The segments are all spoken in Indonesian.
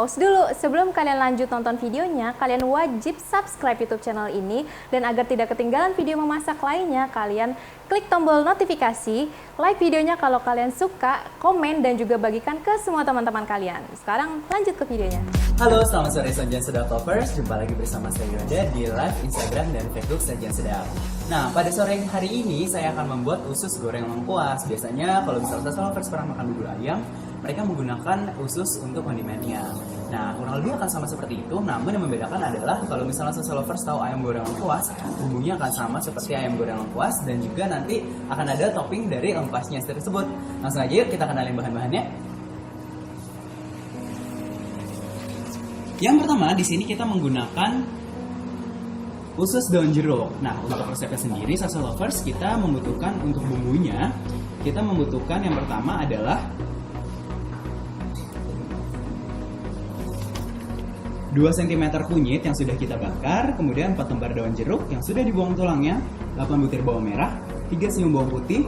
pause dulu. Sebelum kalian lanjut nonton videonya, kalian wajib subscribe YouTube channel ini. Dan agar tidak ketinggalan video memasak lainnya, kalian klik tombol notifikasi, like videonya kalau kalian suka, komen, dan juga bagikan ke semua teman-teman kalian. Sekarang lanjut ke videonya. Halo, selamat sore Sajian Sedap Lovers. Jumpa lagi bersama saya Yoda di live Instagram dan Facebook Sajian Sedap. Nah, pada sore hari ini saya akan membuat usus goreng lengkuas. Biasanya kalau misalnya lovers pernah makan bubur ayam, mereka menggunakan usus untuk kondimennya. Nah, kurang lebih akan sama seperti itu, namun yang membedakan adalah kalau misalnya lovers tahu ayam goreng lengkuas, bumbunya akan sama seperti ayam goreng lengkuas dan juga nanti akan ada topping dari lengkuasnya tersebut. Langsung aja yuk kita kenalin bahan-bahannya. Yang pertama, di sini kita menggunakan usus daun jeruk. Nah, untuk resepnya sendiri, salsa lovers, kita membutuhkan untuk bumbunya, kita membutuhkan yang pertama adalah 2 cm kunyit yang sudah kita bakar, kemudian 4 lembar daun jeruk yang sudah dibuang tulangnya, 8 butir bawang merah, 3 siung bawang putih,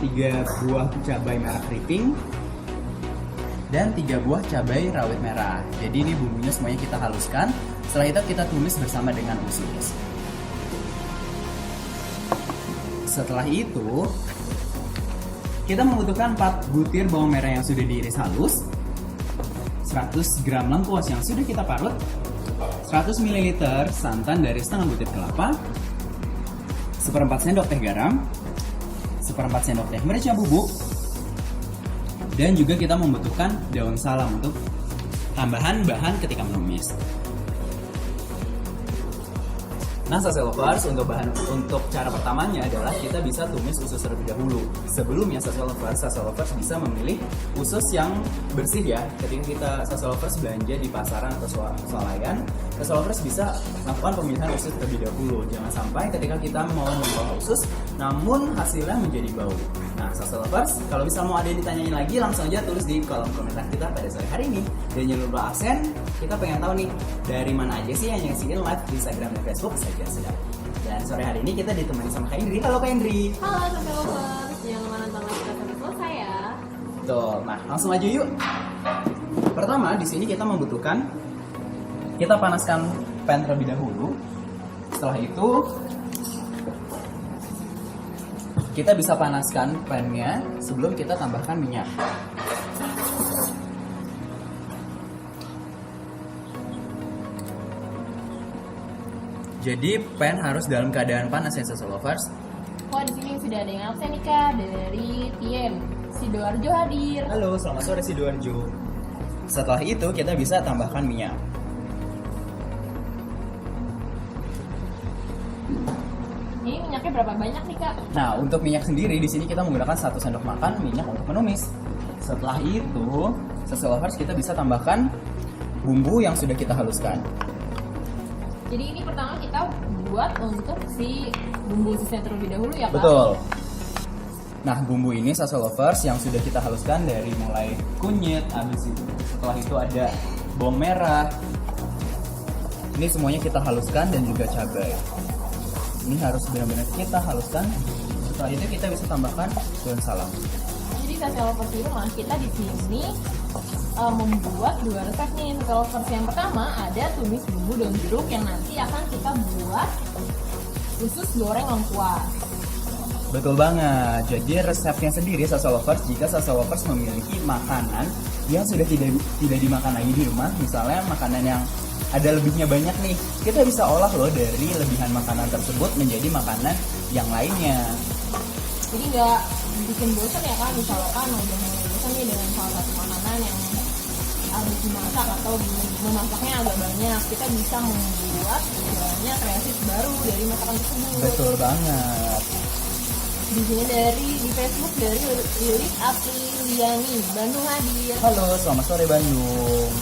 3 buah cabai merah keriting, dan 3 buah cabai rawit merah. Jadi ini bumbunya semuanya kita haluskan. Setelah itu kita tumis bersama dengan usus. Setelah itu kita membutuhkan 4 butir bawang merah yang sudah diiris halus, 100 gram lengkuas yang sudah kita parut, 100 ml santan dari setengah butir kelapa, 1/4 sendok teh garam, 1/4 sendok teh merica bubuk, dan juga kita membutuhkan daun salam untuk tambahan bahan ketika menumis. Nah, salsa lovers, untuk cara pertamanya adalah kita bisa tumis usus terlebih dahulu. Sebelumnya salsa lovers bisa memilih usus yang bersih ya. Ketika kita salsa lovers belanja di pasaran atau swalayan, salsa lovers bisa melakukan pemilihan usus terlebih dahulu. Jangan sampai ketika kita mau membawa usus, namun hasilnya menjadi bau. Nah, salsa lovers, kalau bisa mau ada yang ditanyain lagi, langsung aja tulis di kolom komentar kita pada sore hari ini. Dan jangan lupa absen, kita pengen tahu nih, dari mana aja sih yang nyaksiin live di Instagram dan Facebook Sajian Sedap. Dan sore hari ini kita ditemani sama Kak Indri. Halo Kak Indri. Halo salsa lovers, jangan lupa nonton live kita sampai selesai ya. Betul. Nah, langsung aja yuk. Pertama, di sini kita membutuhkan, kita panaskan pan terlebih dahulu. Setelah itu kita bisa panaskan pan-nya sebelum kita tambahkan minyak. Jadi pan harus dalam keadaan panas ya salsa lovers. Wah, di sini sudah ada yang absen nih Kak, dari Tien Sidoarjo hadir. Halo, selamat sore Sidoarjo. Setelah itu kita bisa tambahkan minyak. Ini minyaknya berapa banyak nih Kak? Nah, untuk minyak sendiri di sini kita menggunakan 1 sendok makan minyak untuk menumis. Setelah itu, salsa lovers kita bisa tambahkan bumbu yang sudah kita haluskan. Jadi ini pertama kita buat untuk si bumbu ususnya terlebih dahulu ya Kak? Betul. Nah, bumbu ini salsa lovers yang sudah kita haluskan dari mulai kunyit, habis itu setelah itu ada bawang merah. Ini semuanya kita haluskan dan juga cabai. Ini harus benar-benar kita haluskan. Setelah itu kita bisa tambahkan daun salam. Jadi salsa lovers di rumah kita di sini membuat 2 resep nih. Salsa lovers yang pertama ada tumis bumbu daun jeruk yang nanti akan kita buat usus goreng lengkuas. Betul banget. Jadi resepnya sendiri salsa lovers, jika salsa lovers memiliki makanan yang sudah tidak dimakan lagi di rumah, misalnya makanan yang ada lebihnya banyak nih, kita bisa olah loh dari lebihan makanan tersebut menjadi makanan yang lainnya. Jadi nggak bikin bosan ya Kak, misalkan udah mulai bosan nih dengan salah satu makanan yang harus dimasak atau memasaknya agak banyak, kita bisa membuat banyak kreasi baru dari masakan tersebut. Betul banget. Di sini di Facebook dari Lilis Apriliani, Bandung hadir. Halo, selamat sore Bandung.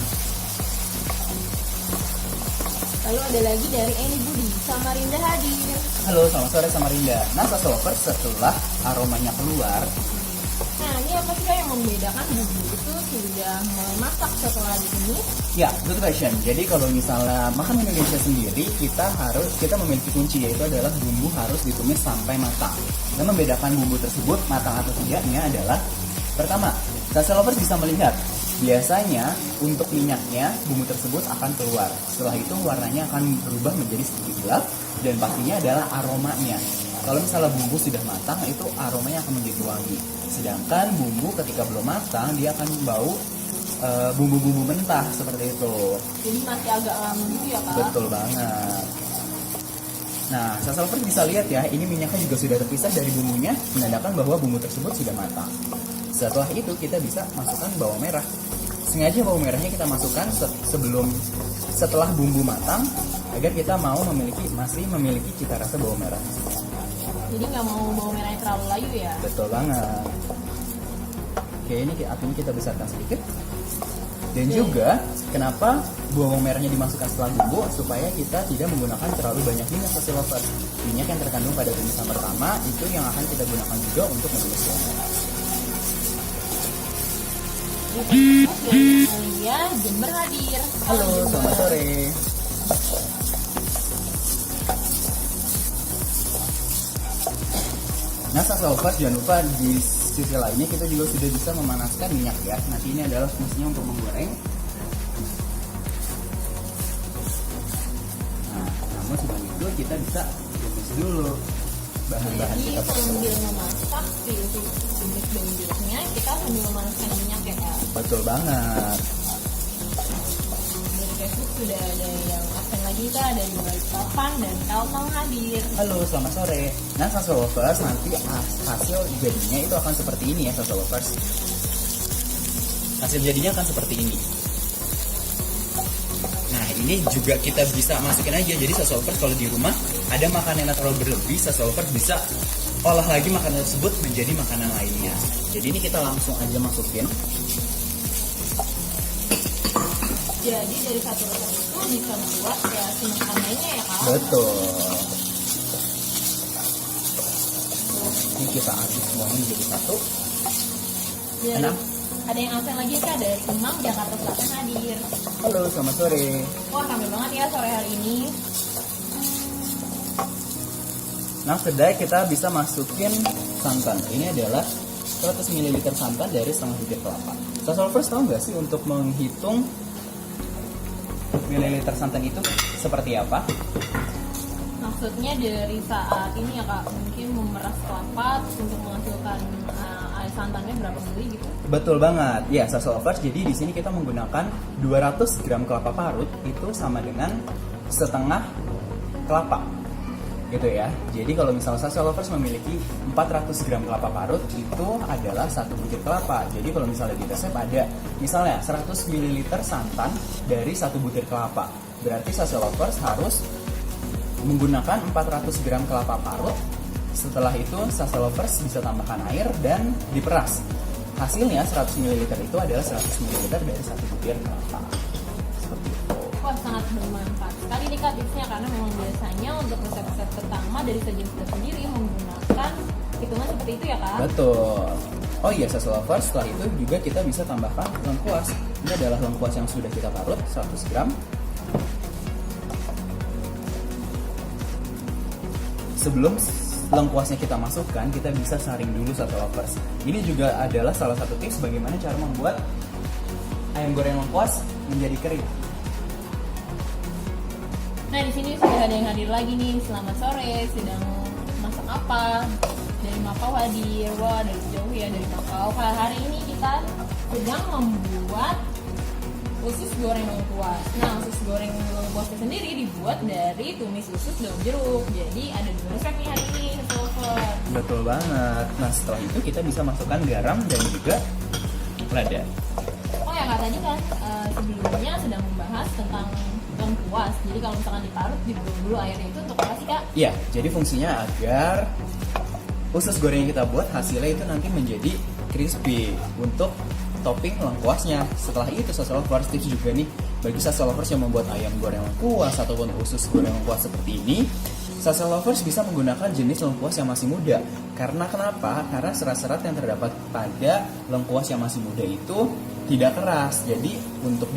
Lalu ada lagi dari Eni Budi, Samarinda hadir. Halo, selamat sore Samarinda. Nah, salsa lovers, setelah aromanya keluar, Nah, ini apa sih Kak yang membedakan bumbu itu sudah memasak setelah ditumis? ya, good question. Jadi kalau misalnya makan Indonesia sendiri, kita memiliki kunci, yaitu adalah bumbu harus ditumis sampai matang. Dan membedakan bumbu tersebut matang atau tidaknya adalah, pertama, salsa lovers bisa melihat Biasanya untuk minyaknya bumbu tersebut akan keluar. Setelah itu warnanya akan berubah menjadi sedikit gelap dan pastinya adalah aromanya. Kalau misalnya bumbu sudah matang itu aromanya akan menjadi wangi. Sedangkan bumbu ketika belum matang dia akan bau bumbu-bumbu mentah seperti itu. Jadi masih agak lama gitu ya Kak? Betul banget. Nah, salsa lovers bisa lihat ya, ini minyaknya juga sudah terpisah dari bumbunya, menandakan bahwa bumbu tersebut sudah matang. Setelah itu kita bisa masukkan bawang merah. Sengaja bawang merahnya kita masukkan setelah bumbu matang agar kita masih memiliki cita rasa bawang merah. Jadi nggak mau bawang merahnya terlalu layu ya? Betul banget. Oke, ini apinya kita besarkan sedikit. Dan juga kenapa bawang merahnya dimasukkan setelah bumbu supaya kita tidak menggunakan terlalu banyak minyak salsa lovers. Minyak yang terkandung pada tumisan pertama itu yang akan kita gunakan juga untuk menumis bawang merah. Alia Jember hadir. Halo, selamat sore. Nah, salsa lovers jangan lupa di sisi lainnya kita juga sudah bisa memanaskan minyak ya. Nanti ini adalah fungsinya untuk menggoreng. Nah, namun sebelum itu kita bisa tumis dulu bahan-bahan Jadi kita sambil memasak tumis daun jeruknya, kita sambil memanaskan minyak ya Kak. Betul banget. Dari Facebook sudah ada yang absen lagi Kak, dari Balikpapan dan Kalteng hadir. Halo, selamat sore. Nah, salsa lovers nanti hasil jadinya itu akan seperti ini ya salsa lovers. Hasil jadinya akan seperti ini. Nah, ini juga kita bisa masukin aja. Jadi salsa lovers kalau di rumah ada makanan yang terlalu berlebih, salsa lovers bisa olah lagi makanan tersebut menjadi makanan lainnya. Jadi ini kita langsung aja masukin. Jadi dari satu resep itu bisa membuat ya semacam lainnya ya Kak. Betul. Ini kita aduk semuanya menjadi satu. Jadi, Enak. ada yang absen lagi Kak, dari Kemang, Jakarta Selatan hadir. Halo, selamat sore. Wah ramai banget ya sore hari ini. Nah, sedai kita bisa masukin santan. Ini adalah 100 ml santan dari setengah butir kelapa. Salsa lovers tahu nggak sih untuk menghitung mililiter santan itu seperti apa? Maksudnya dari saat ini ya Kak, mungkin memeras kelapa terus untuk menghasilkan air santannya berapa mili gitu? Betul banget. Ya, salsa lovers. Jadi di sini kita menggunakan 200 gram kelapa parut itu sama dengan setengah kelapa. Gitu ya. Jadi kalau misalnya salsa lovers memiliki 400 gram kelapa parut itu adalah satu butir kelapa. Jadi kalau misalnya di resep ada misalnya 100 ml santan dari satu butir kelapa. Berarti salsa lovers harus menggunakan 400 gram kelapa parut. Setelah itu salsa lovers bisa tambahkan air dan diperas. Hasilnya 100 ml itu adalah 100 ml dari satu butir kelapa. Seperti itu. Wah sangat bermanfaat sekali nih Kak tipsnya, karena memang biasanya untuk resep-resep pertama dari sajian kita sendiri menggunakan hitungan seperti itu ya Kak. Betul. Oh iya, salsa lovers, setelah itu juga kita bisa tambahkan lengkuas. Ini adalah lengkuas yang sudah kita parut 100 gram. Sebelum lengkuasnya kita masukkan, kita bisa saring dulu salsa lovers. Ini juga adalah salah satu tips bagaimana cara membuat ayam goreng lengkuas menjadi kering. Nah di sini sudah ada yang hadir lagi nih. Selamat sore. Sedang masak apa? Dari Makau hadir. Wah dari jauh ya, dari Makau. Hari ini kita sedang membuat usus goreng lengkuas. Nah usus goreng lengkuasnya sendiri dibuat dari tumis usus daun jeruk. Jadi ada 2 resep nih hari ini. Betul banget. Nah setelah itu kita bisa masukkan garam dan juga lada. Oh ya Kak, tadi kan sebelumnya sedang membahas tentang lengkuas. Jadi kalau misalkan diparut, dibuang dulu airnya itu untuk apa sih Kak? Iya, jadi fungsinya agar usus goreng yang kita buat hasilnya itu nanti menjadi crispy untuk topping lengkuasnya. Setelah itu salsa lovers tips juga nih bagi salsa lovers yang membuat ayam goreng lengkuas ataupun usus goreng lengkuas seperti ini. Salsa lovers bisa menggunakan jenis lengkuas yang masih muda. Karena kenapa? Karena serat-serat yang terdapat pada lengkuas yang masih muda itu tidak keras. Jadi untuk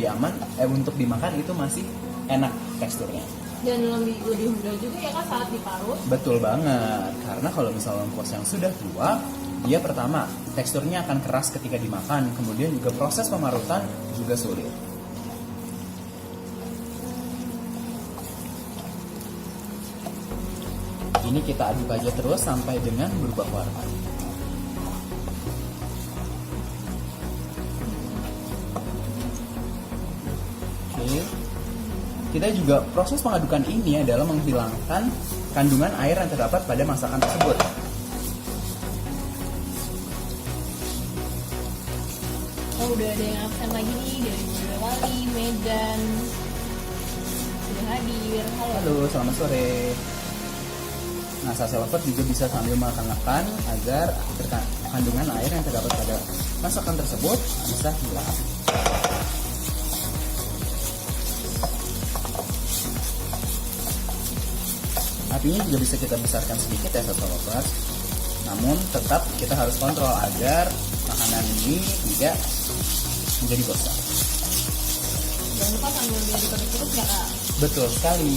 dimakan itu masih enak teksturnya. Dan lebih mudah juga ya Kak saat diparut. Betul banget. Karena kalau misalnya lengkuas yang sudah tua, dia pertama teksturnya akan keras ketika dimakan. Kemudian juga proses pemarutan juga sulit. Ini kita aduk aja terus sampai dengan berubah warna. Oke. Kita juga proses pengadukan ini adalah menghilangkan kandungan air yang terdapat pada masakan tersebut. Oh, udah ada yang absen lagi nih dari Boyolali, Medan. Sudah hadir. Halo. Halo, selamat sore. Nah, Sase Lovers juga bisa sambil makan-makan agar kandungan air yang terdapat pada masakan tersebut bisa hilang. Apinya juga bisa kita besarkan sedikit ya Sase Lovers. Namun tetap kita harus kontrol agar makanan ini tidak menjadi gosong. Jangan lupa sambil diaduk-aduk ya Kak. Betul sekali.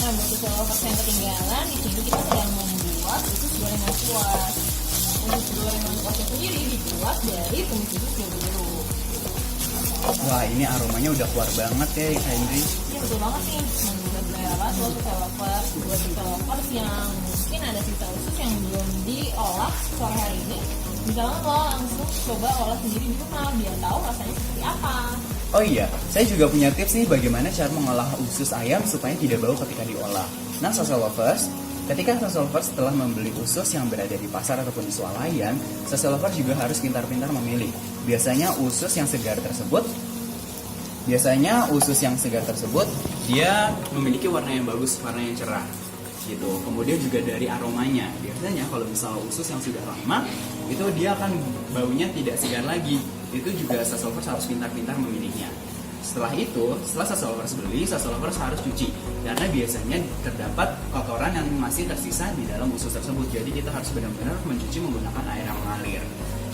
Nah, buat Sase Lovers yang ketinggalan, di sini kita sedang membuat usus goreng lengkuas. Usus goreng lengkuasnya sendiri dibuat dari tumis usus biru. Wah, ini aromanya udah keluar banget ya Kak Indri. Iya betul banget nih, menurut selera tuh Sase Lovers. Buat Sase Lovers yang mungkin ada sisa usus yang belum diolah sore hari ini, bisa banget loh langsung coba olah sendiri di rumah biar tahu rasanya seperti apa. Oh iya, saya juga punya tips nih bagaimana cara mengolah usus ayam supaya tidak bau ketika diolah. Nah, Sase Lovers, ketika Sase Lovers telah membeli usus yang berada di pasar ataupun di swalayan, Sase Lovers juga harus pintar-pintar memilih. Biasanya usus yang segar tersebut dia memiliki warna yang bagus, warna yang cerah gitu. Kemudian juga dari aromanya. Biasanya kalau misalnya usus yang sudah lama, itu dia akan baunya tidak segar lagi. Itu juga Sase Lovers harus pintar-pintar memilihnya. Setelah itu, setelah Sase Lovers beli, Sase Lovers harus cuci. Karena biasanya terdapat kotoran yang masih tersisa di dalam usus tersebut. Jadi kita harus benar-benar mencuci menggunakan air yang mengalir.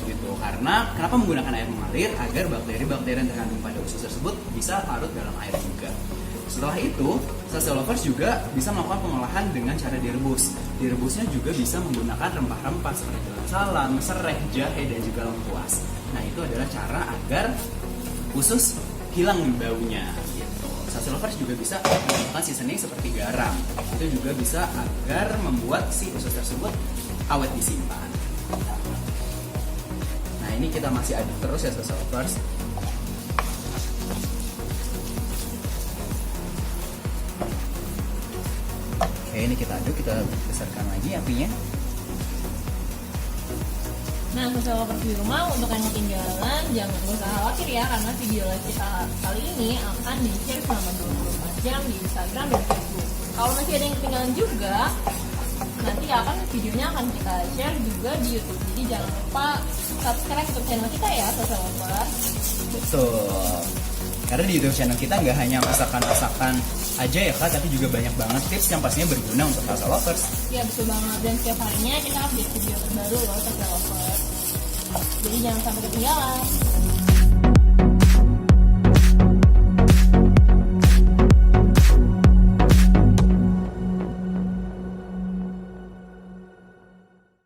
Gitu. Karena kenapa menggunakan air mengalir? Agar bakteri-bakteri yang terkandung pada usus tersebut bisa larut dalam air juga. Setelah itu, Sase Lovers juga bisa melakukan pengolahan dengan cara direbus. Direbusnya juga bisa menggunakan rempah-rempah seperti daun salam, serai, jahe, dan juga lengkuas. Nah, itu adalah cara agar usus hilang baunya. Gitu. Sase Lovers juga bisa menggunakan seasoning seperti garam. Itu juga bisa agar membuat si usus tersebut awet disimpan. Nah, ini kita masih aduk terus ya Sase Lovers. Oke, ini kita aduk, kita besarkan lagi apinya. Nah, Sase Lovers di rumah, untuk yang ketinggalan jangan usah khawatir ya, karena video live kita kali ini akan di-share selama 24 jam di Instagram dan Facebook. Kalau masih ada yang ketinggalan juga, nanti videonya akan kita share juga di YouTube. Jadi jangan lupa subscribe YouTube channel kita ya, Sase Lovers. Betul. Karena di YouTube channel kita nggak hanya masakan-masakan aja ya Kak, tapi juga banyak banget tips yang pastinya berguna untuk Sase Lovers. Iya betul banget, dan setiap harinya kita update video terbaru loh Sase Lovers. Jadi jangan sampai ketinggalan.